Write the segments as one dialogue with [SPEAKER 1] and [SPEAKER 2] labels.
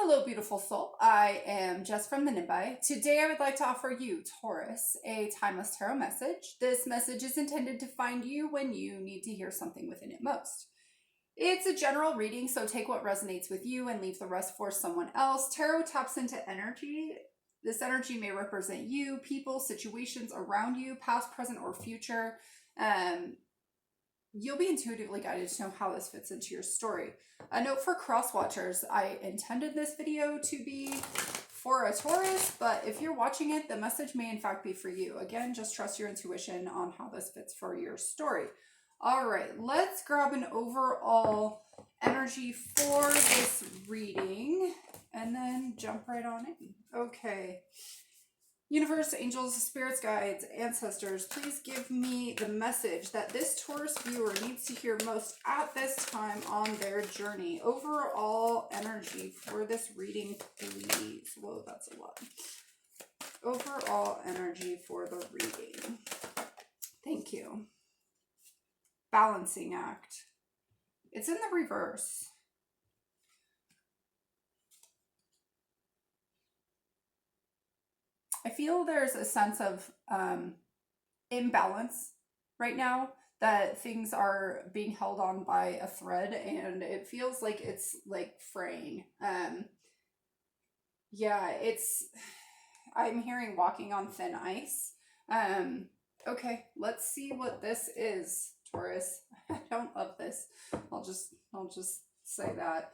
[SPEAKER 1] Hello, beautiful soul. I am Jess from the Nimbi. Today, I would like to offer you, Taurus, a timeless tarot message. This message is intended to find you when you need to hear something within it most. It's a general reading, so take what resonates with you and leave the rest for someone else. Tarot taps into energy. This energy may represent you, people, situations around you, past, present, or future. You'll be intuitively guided to know how this fits into your story. A note for cross watchers, I intended this video to be for a Taurus, but if you're watching it, the message may in fact be for you. Again, just trust your intuition on how this fits for your story. All right, let's grab an overall energy for this reading and then jump right on in. Okay. Universe, angels, spirits, guides, ancestors, please give me the message that this Taurus viewer needs to hear most at this time on their journey. Overall energy for this reading, please. Whoa, that's a lot. Overall energy for the reading. Thank you. Balancing act. It's in the reverse. I feel there's a sense of imbalance right now, that things are being held on by a thread and it feels like it's like fraying. Yeah, I'm hearing walking on thin ice. Okay, let's see what this is, Taurus. I don't love this. I'll just say that.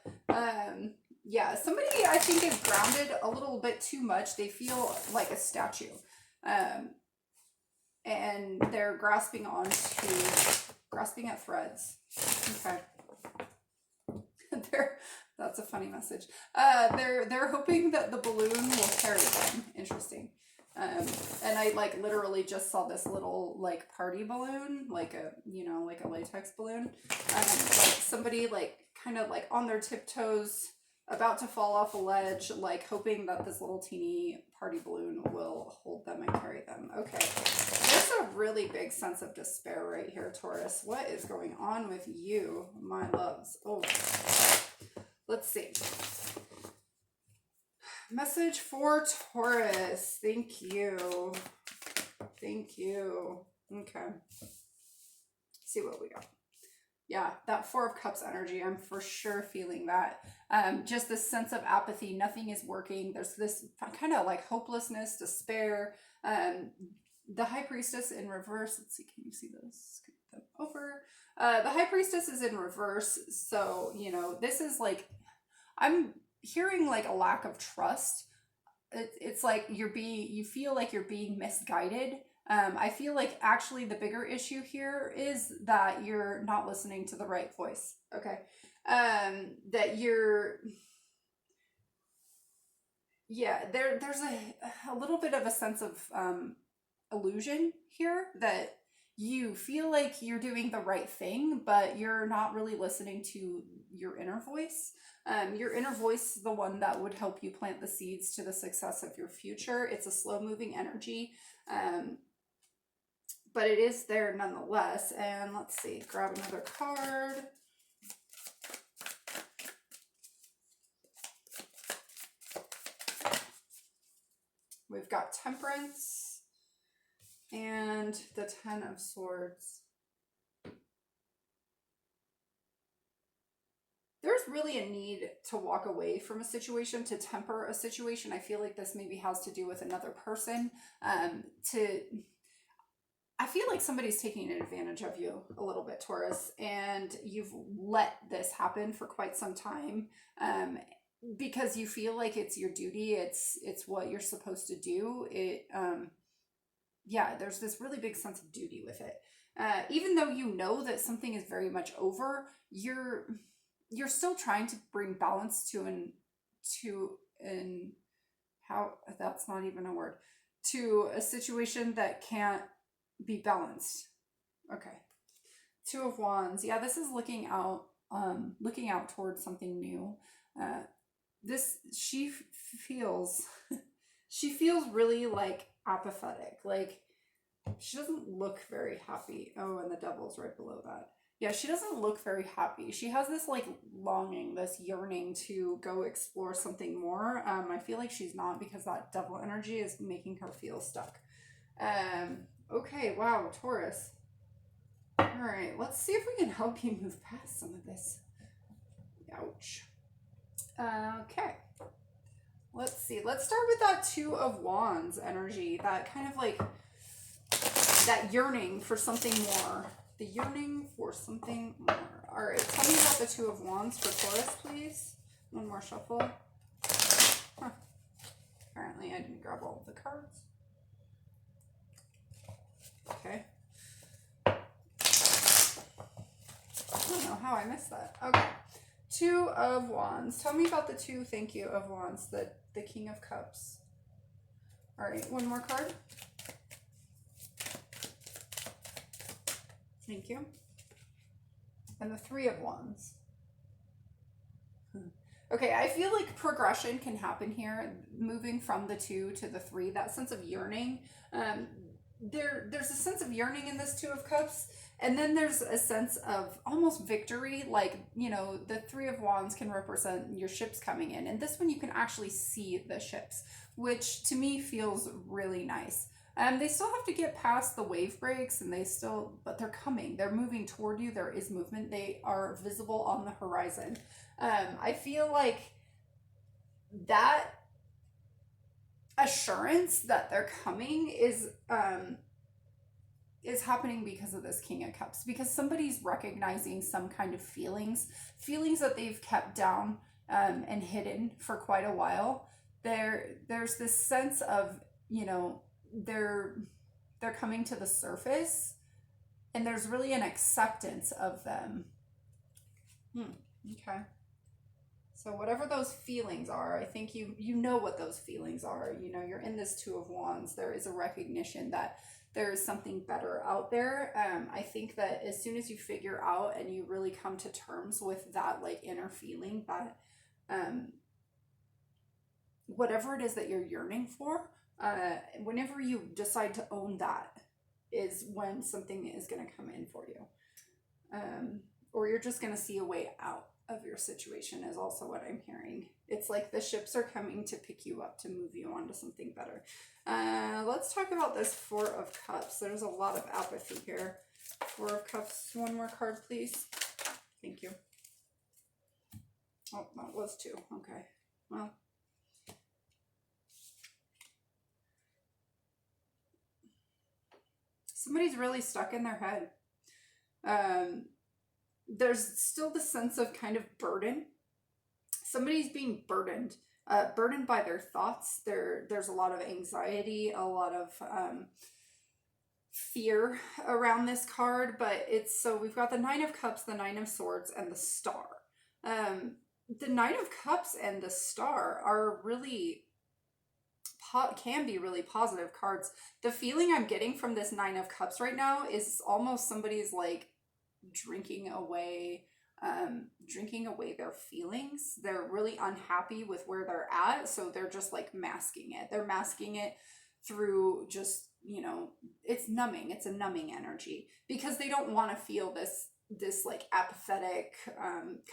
[SPEAKER 1] Yeah, somebody I think is grounded a little bit too much. They feel like a statue. And they're grasping at threads. Okay. That's a funny message. They're hoping that the balloon will carry them. Interesting. And I like literally just saw this little like party balloon, like a latex balloon. Like somebody like kind of like on their tiptoes, about to fall off a ledge, like hoping that this little teeny party balloon will hold them and carry them. Okay, there's a really big sense of despair right here, Taurus. What is going on with you, my loves? Oh, let's see. Message for Taurus. Thank you. Thank you. Okay. See what we got. Yeah, that Four of Cups energy, I'm for sure feeling that. Just this sense of apathy, nothing is working. There's this kind of like hopelessness, despair. The High Priestess in reverse. Let's see, can you see this? Scoot them over. The High Priestess is in reverse. So, this is like, I'm hearing like a lack of trust. It's like you feel like you're being misguided. I feel like actually the bigger issue here is that you're not listening to the right voice. Okay. That you're, yeah, there's a little bit of a sense of illusion here, that you feel like you're doing the right thing, but you're not really listening to your inner voice. Your inner voice is the one that would help you plant the seeds to the success of your future. It's a slow moving energy. But it is there nonetheless. And let's see, grab another card. We've got Temperance and the Ten of Swords. There's really a need to walk away from a situation, to temper a situation. I feel like this maybe has to do with another person. I feel like somebody's taking advantage of you a little bit, Taurus, and you've let this happen for quite some time, because you feel like it's your duty. It's what you're supposed to do. Yeah, there's this really big sense of duty with it. Even though you know that something is very much over, you're still trying to bring balance to how, that's not even a word, to a situation that can't be balanced. Okay. Two of Wands. Yeah, this is looking out towards something new. She feels really like apathetic. Like she doesn't look very happy. Oh, and the Devil's right below that. Yeah, she doesn't look very happy. She has this like longing, this yearning to go explore something more. I feel like she's not, because that devil energy is making her feel stuck. Okay, wow, Taurus. All right, let's see if we can help you move past some of this. Ouch. Okay. Let's see. Let's start with that Two of Wands energy. That kind of like that yearning for something more. The yearning for something more. All right. Tell me about the Two of Wands for Taurus, please. One more shuffle. Huh. Apparently, I didn't grab all of the cards. Okay. I don't know how I missed that. Okay. Two of Wands. Tell me about the two, thank you, of Wands. The King of Cups. All right, one more card. Thank you. And the Three of Wands. Okay, I feel like progression can happen here, moving from the two to the three, that sense of yearning. There's a sense of yearning in this Two of Cups, and then there's a sense of almost victory, like, you know, the Three of Wands can represent your ships coming in, and this one you can actually see the ships, which to me feels really nice. They still have to get past the wave breaks, and but they're coming. They're moving toward you. There is movement. They are visible on the horizon. I feel like that assurance that they're coming is happening because of this King of Cups, because somebody's recognizing some kind of feelings that they've kept down and hidden for quite a while. There's this sense of, you know, they're coming to the surface, and there's really an acceptance of them. Okay. So whatever those feelings are, I think you know what those feelings are. You know, you're in this Two of Wands. There is a recognition that there is something better out there. I think that as soon as you figure out and you really come to terms with that like inner feeling, that whatever it is that you're yearning for, whenever you decide to own that is when something is going to come in for you. Or you're just going to see a way out of your situation is also what I'm hearing. It's like the ships are coming to pick you up, to move you on to something better. Let's talk about this Four of Cups. There's a lot of apathy here. Four of Cups. One more card, please. Thank you. Oh, that was two. Okay. Well. Somebody's really stuck in their head. There's still the sense of kind of burden. Somebody's being burdened by their thoughts. There's a lot of anxiety, a lot of fear around this card, but so we've got the Nine of Cups, the Nine of Swords, and the Star. The Nine of Cups and the Star are really can be really positive cards. The feeling I'm getting from this Nine of Cups right now is almost somebody's like drinking away their feelings. They're really unhappy with where they're at, so they're just like masking it. They're masking it through just, you know, it's numbing. It's a numbing energy, because they don't want to feel this like apathetic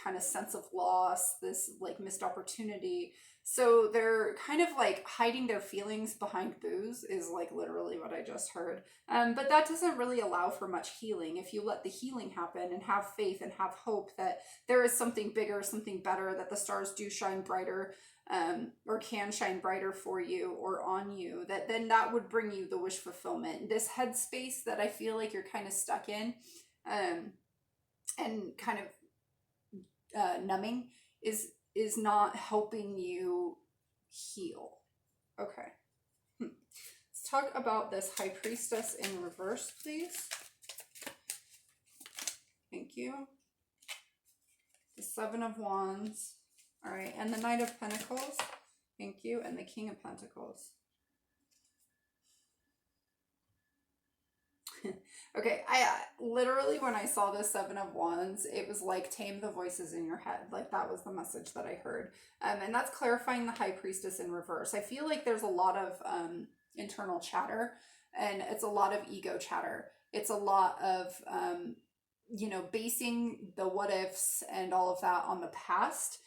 [SPEAKER 1] kind of sense of loss, this like missed opportunity. So they're kind of like hiding their feelings behind booze, is like literally what I just heard. But that doesn't really allow for much healing. If you let the healing happen and have faith and have hope that there is something bigger, something better, that the stars do shine brighter, or can shine brighter for you or on you, then that would bring you the wish fulfillment. This headspace that I feel like you're kind of stuck in, and kind of numbing is not helping you heal. Okay. Let's talk about this High Priestess in reverse, please. Thank you. The Seven of Wands. All right, and the Knight of Pentacles. Thank you. And the King of Pentacles. Okay, I literally, when I saw this Seven of Wands, it was like tame the voices in your head. Like that was the message that I heard. And that's clarifying the High Priestess in reverse. I feel like there's a lot of internal chatter, and it's a lot of ego chatter. It's a lot of you know, basing the what ifs and all of that on the past,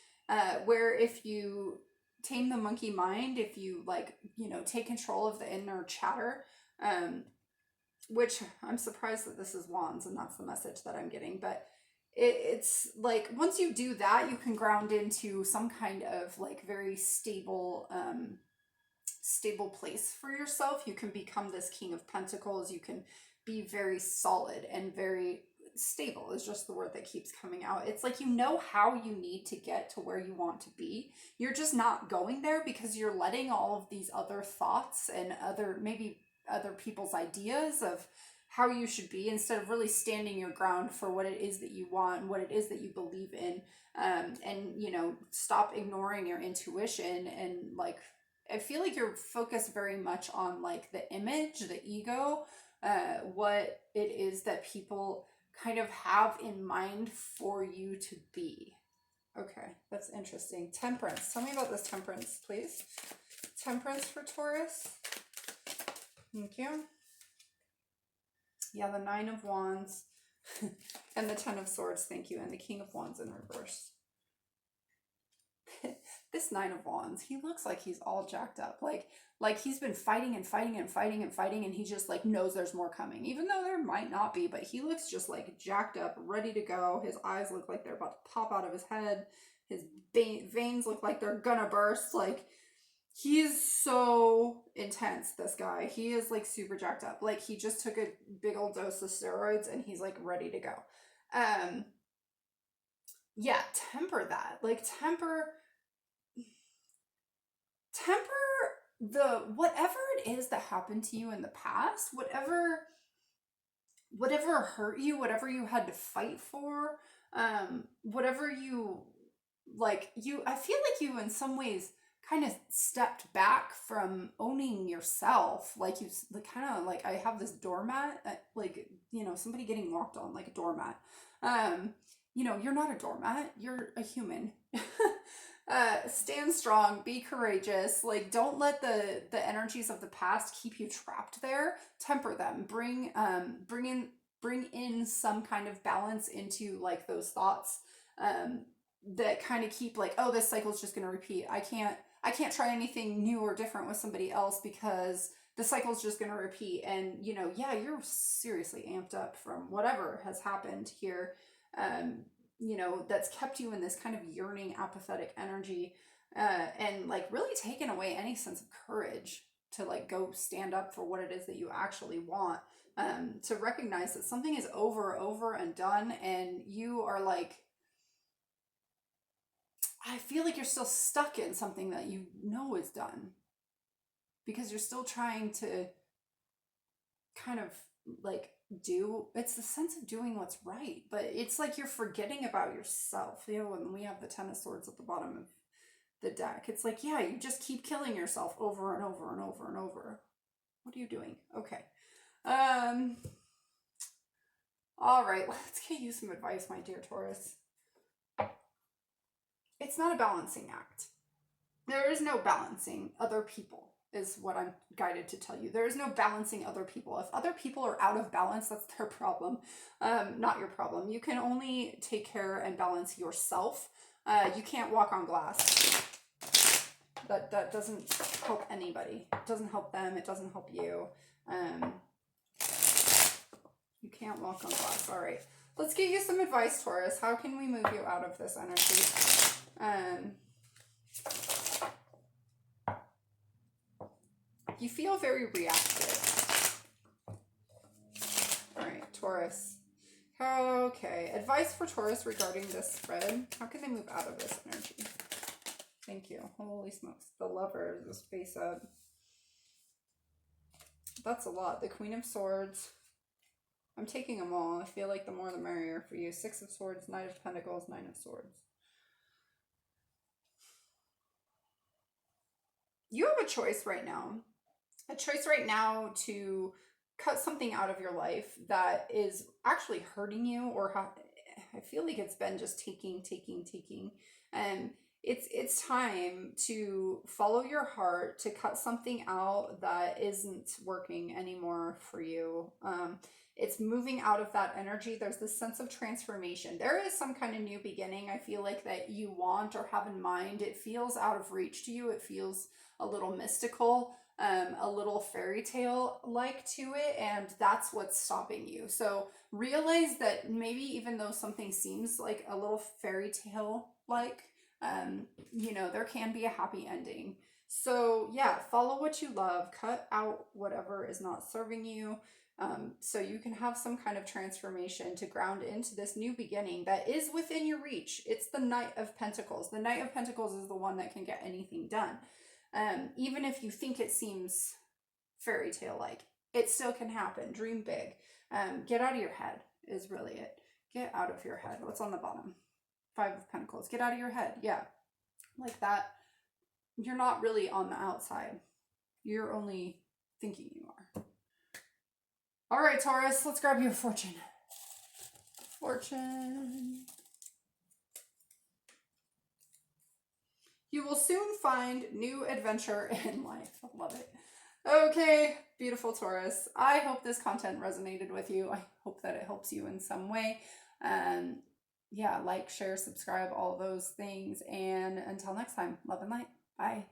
[SPEAKER 1] where if you tame the monkey mind, if you like, you know, take control of the inner chatter, um, which I'm surprised that this is wands and that's the message that I'm getting, but it's like once you do that, you can ground into some kind of like very stable, stable place for yourself. You can become this King of Pentacles. You can be very solid and very stable is just the word that keeps coming out. It's like you know how you need to get to where you want to be. You're just not going there because you're letting all of these other thoughts and other maybe other people's ideas of how you should be, instead of really standing your ground for what it is that you want and what it is that you believe in. And you know, stop ignoring your intuition. And like, I feel like you're focused very much on like the image, the ego, what it is that people kind of have in mind for you to be. Okay, that's interesting. Temperance. Tell me about this temperance, please. Temperance for Taurus. Thank you. Yeah, the Nine of Wands and the Ten of Swords. Thank you. And the King of Wands in reverse. This Nine of Wands, he looks like he's all jacked up. Like he's been fighting and fighting and fighting and fighting, and he just like knows there's more coming, even though there might not be, but he looks just like jacked up, ready to go. His eyes look like they're about to pop out of his head. His veins look like they're gonna burst. Like, he is so intense, this guy. He is like super jacked up. Like, he just took a big old dose of steroids and he's like ready to go. Yeah, temper that. Like, temper the whatever it is that happened to you in the past, whatever hurt you, whatever you had to fight for, whatever you I feel like you in some ways kind of stepped back from owning yourself. Like, you like kind of like, I have this doormat, like, you know, somebody getting walked on like a doormat. You know, you're not a doormat, you're a human. Stand strong, be courageous. Like, don't let the energies of the past keep you trapped there. Temper them. Bring in some kind of balance into like those thoughts, that kind of keep like, oh, this cycle's just going to repeat. I can't try anything new or different with somebody else because the cycle's just going to repeat. And you know, yeah, you're seriously amped up from whatever has happened here, you know, that's kept you in this kind of yearning, apathetic energy, and like really taken away any sense of courage to like go stand up for what it is that you actually want, to recognize that something is over and done, and you are like, I feel like you're still stuck in something that you know is done because you're still trying to kind of like it's the sense of doing what's right, but it's like you're forgetting about yourself. You know, when we have the Ten of Swords at the bottom of the deck, it's like, yeah, you just keep killing yourself over and over and over and over. What are you doing? Okay. All right, let's get you some advice, my dear Taurus. It's not a balancing act. There is no balancing other people, is what I'm guided to tell you. There is no balancing other people. If other people are out of balance, that's their problem, not your problem. You can only take care and balance yourself. You can't walk on glass. That doesn't help anybody. It doesn't help them. It doesn't help you. You can't walk on glass. All right. Let's give you some advice, Taurus. How can we move you out of this energy? You feel very reactive. All right, Taurus. Okay, advice for Taurus regarding this spread. How can they move out of this energy? Thank you. Holy smokes. The Lover, this face up. That's a lot. The Queen of Swords. I'm taking them all. I feel like the more the merrier for you. Six of Swords, Knight of Pentacles, Nine of Swords. You have a choice right now. A choice right now to cut something out of your life that is actually hurting you, or I feel like it's been just taking. And it's time to follow your heart, to cut something out that isn't working anymore for you. It's moving out of that energy. There's this sense of transformation. There is some kind of new beginning, I feel like, that you want or have in mind. It feels out of reach to you. It feels a little mystical, a little fairy tale like to it, and that's what's stopping you. So realize that maybe even though something seems like a little fairy tale like, there can be a happy ending. So yeah, follow what you love, cut out whatever is not serving you, so you can have some kind of transformation to ground into this new beginning that is within your reach. It's the Knight of Pentacles. The Knight of Pentacles is the one that can get anything done. Even if you think it seems fairy tale like, it still can happen. Dream big. Get out of your head is really it. Get out of your head. What's on the bottom? Five of Pentacles. Get out of your head. Yeah. Like that. You're not really on the outside. You're only thinking you are. All right, Taurus, let's grab you a fortune. Fortune. You will soon find new adventure in life. I love it. Okay, beautiful Taurus. I hope this content resonated with you. I hope that it helps you in some way. Yeah, like, share, subscribe, all those things. And until next time, love and light. Bye.